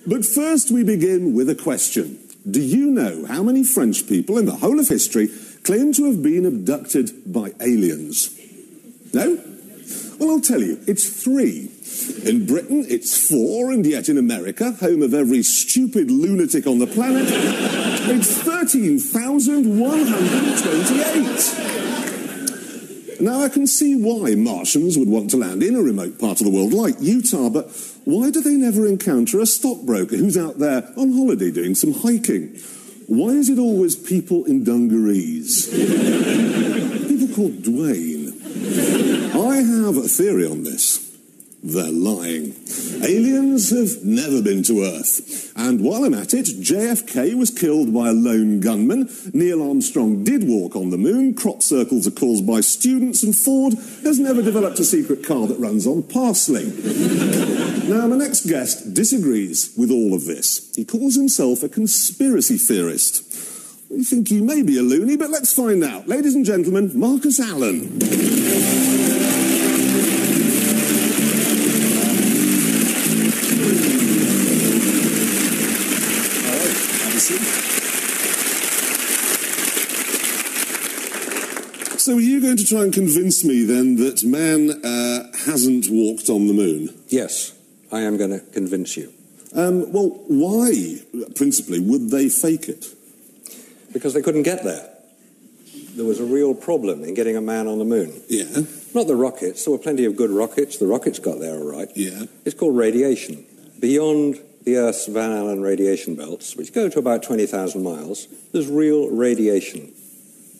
But first we begin with a question. Do you know how many French people in the whole of history claim to have been abducted by aliens? No? Well, I'll tell you, it's 3. In Britain, it's 4, and yet in America, home of every stupid lunatic on the planet, it's 13,128. Now, I can see why Martians would want to land in a remote part of the world like Utah, but why do they never encounter a stockbroker who's out there on holiday doing some hiking? Why is it always people in dungarees? People called Dwayne. I have a theory on this. They're lying. Aliens have never been to Earth. And while I'm at it, JFK was killed by a lone gunman, Neil Armstrong did walk on the moon, crop circles are caused by students, and Ford has never developed a secret car that runs on parsley. Now, my next guest disagrees with all of this. He calls himself a conspiracy theorist. We think he may be a loony, but let's find out. Ladies and gentlemen, Marcus Allen. So are you going to try and convince me, then, that man hasn't walked on the moon? Yes, I am going to convince you. Well, why, principally, would they fake it? Because they couldn't get there. There was a real problem in getting a man on the moon. Yeah. Not the rockets. There were plenty of good rockets. The rockets got there all right. Yeah. It's called radiation. Beyond the Earth's Van Allen radiation belts, which go to about 20,000 miles, there's real radiation.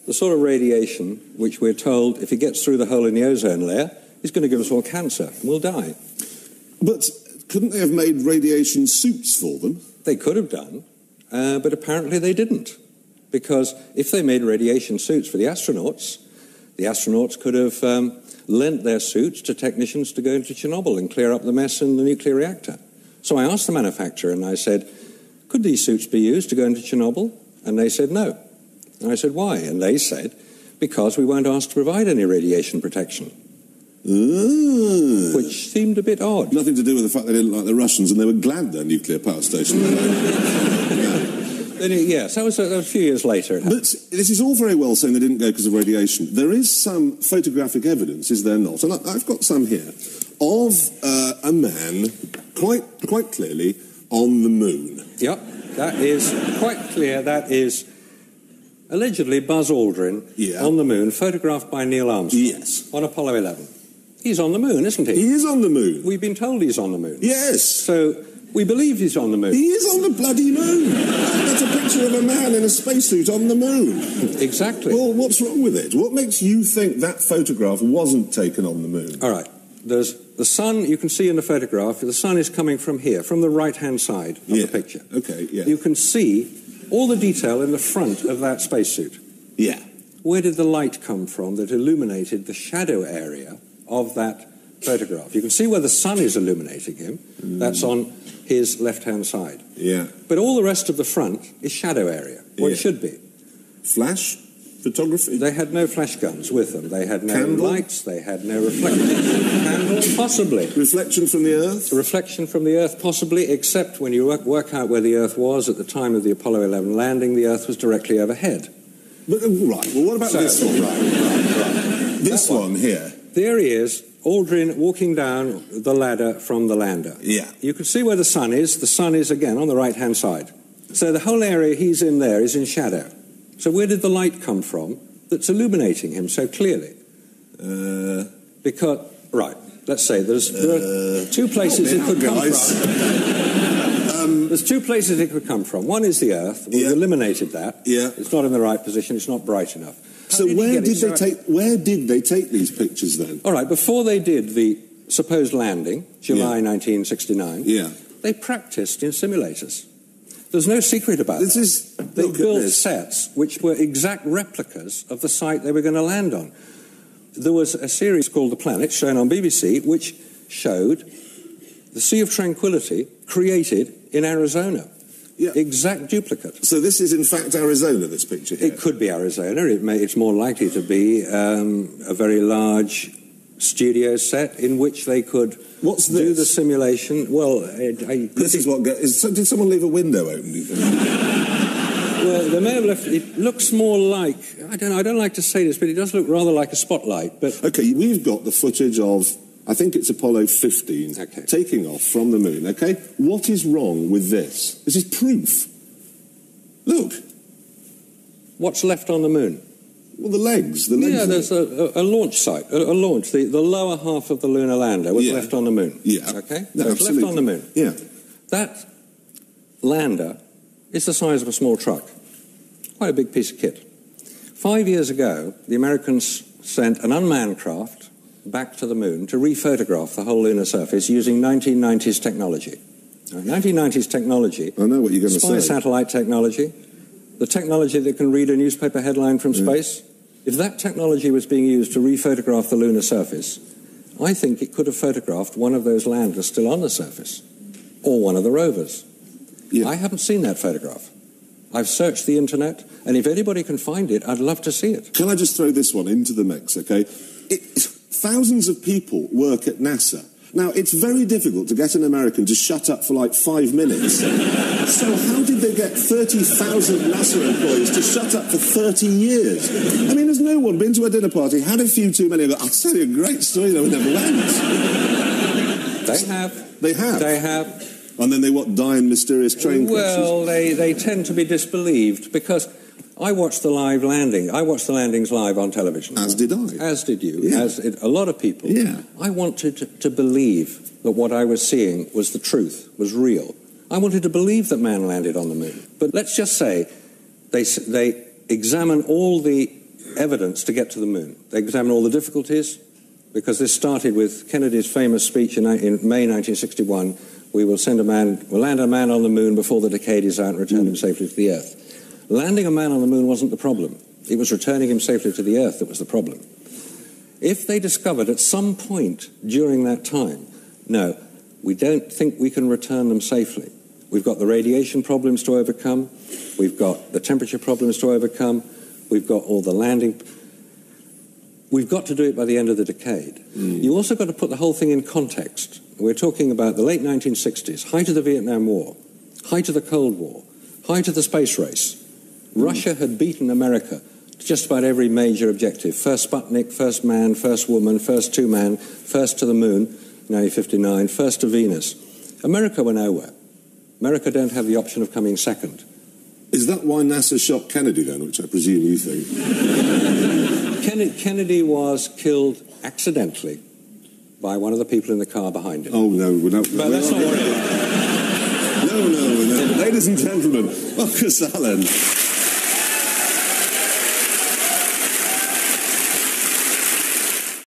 The sort of radiation which we're told, if it gets through the hole in the ozone layer, is going to give us all cancer, and we'll die. But couldn't they have made radiation suits for them? They could have done, but apparently they didn't. Because if they made radiation suits for the astronauts could have lent their suits to technicians to go into Chernobyl and clear up the mess in the nuclear reactor. So I asked the manufacturer, and I said, could these suits be used to go into Chernobyl? And they said no. And I said, why? And they said, because we weren't asked to provide any radiation protection. Which seemed a bit odd. Nothing to do with the fact they didn't like the Russians and they were glad their nuclear power station. Yes, that was a few years later. But this is all very well saying they didn't go because of radiation. There is some photographic evidence, is there not? And I've got some here, of a man quite clearly on the moon. Yep, that is quite clear. That is allegedly Buzz Aldrin on the moon, photographed by Neil Armstrong. Yes. On Apollo 11. He's on the moon, isn't he? He is on the moon. We've been told he's on the moon. Yes. So we believe he's on the moon. He is on the bloody moon. That's a picture of a man in a spacesuit on the moon. Exactly. Well, what's wrong with it? What makes you think that photograph wasn't taken on the moon? All right. There's the sun, you can see in the photograph, the sun is coming from here, from the right-hand side of the picture. Okay, yeah. You can see all the detail in the front of that spacesuit. Yeah. Where did the light come from that illuminated the shadow area of that photograph? You can see where the sun is illuminating him. That's on his left-hand side. Yeah. But all the rest of the front is shadow area, where it should be. Flash photography? They had no flash guns with them. They had no Candle? lights. They had no reflection. Candle, possibly. Reflection from the Earth? Reflection from the Earth, possibly, except when you work out where the Earth was at the time of the Apollo 11 landing, the Earth was directly overhead. But, right, well, what about this one? Right. This one here. There he is, Aldrin walking down the ladder from the lander. Yeah. You can see where the sun is. The sun is, again, on the right-hand side. So the whole area he's in there is in shadow. So where did the light come from that's illuminating him so clearly? Because, right, let's say there are two places it could come from. There's two places it could come from. One is the Earth. We've eliminated that. Yeah. It's not in the right position. It's not bright enough. So where did they take these pictures then? All right, before they did the supposed landing, July 1969, they practiced in simulators. There's no secret about that. They built sets which were exact replicas of the site they were going to land on. There was a series called The Planet, shown on BBC, which showed the Sea of Tranquility created in Arizona. Yeah. Exact duplicate. So this is in fact Arizona, this picture here? It could be Arizona. It's more likely to be a very large studio set in which they could do the simulation. Well, this is what... did someone leave a window open, do you think? Well, they may have left... It looks more like... I don't like to say this, but it does look rather like a spotlight. But OK, we've got the footage of, I think it's Apollo 15, taking off from the moon, OK? What is wrong with this? This is proof. Look. What's left on the moon? Well, the legs. Yeah, there's a launch site, a launch. The lower half of the lunar lander was left on the moon. Yeah. OK? No, so it's left on the moon. Yeah. That lander is the size of a small truck. Quite a big piece of kit. 5 years ago, the Americans sent an unmanned craft back to the moon to rephotograph the whole lunar surface using 1990s technology. Now, 1990s technology... I know what you're going to say. Spy satellite technology, the technology that can read a newspaper headline from space. If that technology was being used to rephotograph the lunar surface, I think it could have photographed one of those landers still on the surface, or one of the rovers. Yeah. I haven't seen that photograph. I've searched the internet, and if anybody can find it, I'd love to see it. Can I just throw this one into the mix, OK? Thousands of people work at NASA. Now, it's very difficult to get an American to shut up for like 5 minutes. So how did they get 30,000 NASA employees to shut up for 30 years? I mean, has no one been to a dinner party, had a few too many, and go, I'll tell you a great story, that we never went? They have. They have? They have. And then they, die in mysterious train crashes? Well, they tend to be disbelieved, because I watched the live landing. I watched the landings live on television. As did I. As did you. Yeah. As did a lot of people. Yeah. I wanted to believe that what I was seeing was the truth, was real. I wanted to believe that man landed on the moon. But let's just say they examine all the evidence to get to the moon. They examine all the difficulties, because this started with Kennedy's famous speech in May 1961. We'll land a man on the moon before the decade is out and return him safely to the Earth. Landing a man on the moon wasn't the problem. It was returning him safely to the Earth that was the problem. If they discovered at some point during that time, no, we don't think we can return them safely. We've got the radiation problems to overcome. We've got the temperature problems to overcome. We've got all the landing. We've got to do it by the end of the decade. You also got to put the whole thing in context. We're talking about the late 1960s, height of the Vietnam War, height of the Cold War, height of the space race. Russia had beaten America to just about every major objective. First Sputnik, first man, first woman, first two-man, first to the moon, 1959, first to Venus. America were nowhere. America don't have the option of coming second. Is that why NASA shot Kennedy then, which I presume you think? Kennedy was killed accidentally by one of the people in the car behind him. Oh, no. But that's not what it is. No. Ladies and gentlemen, Marcus Allen.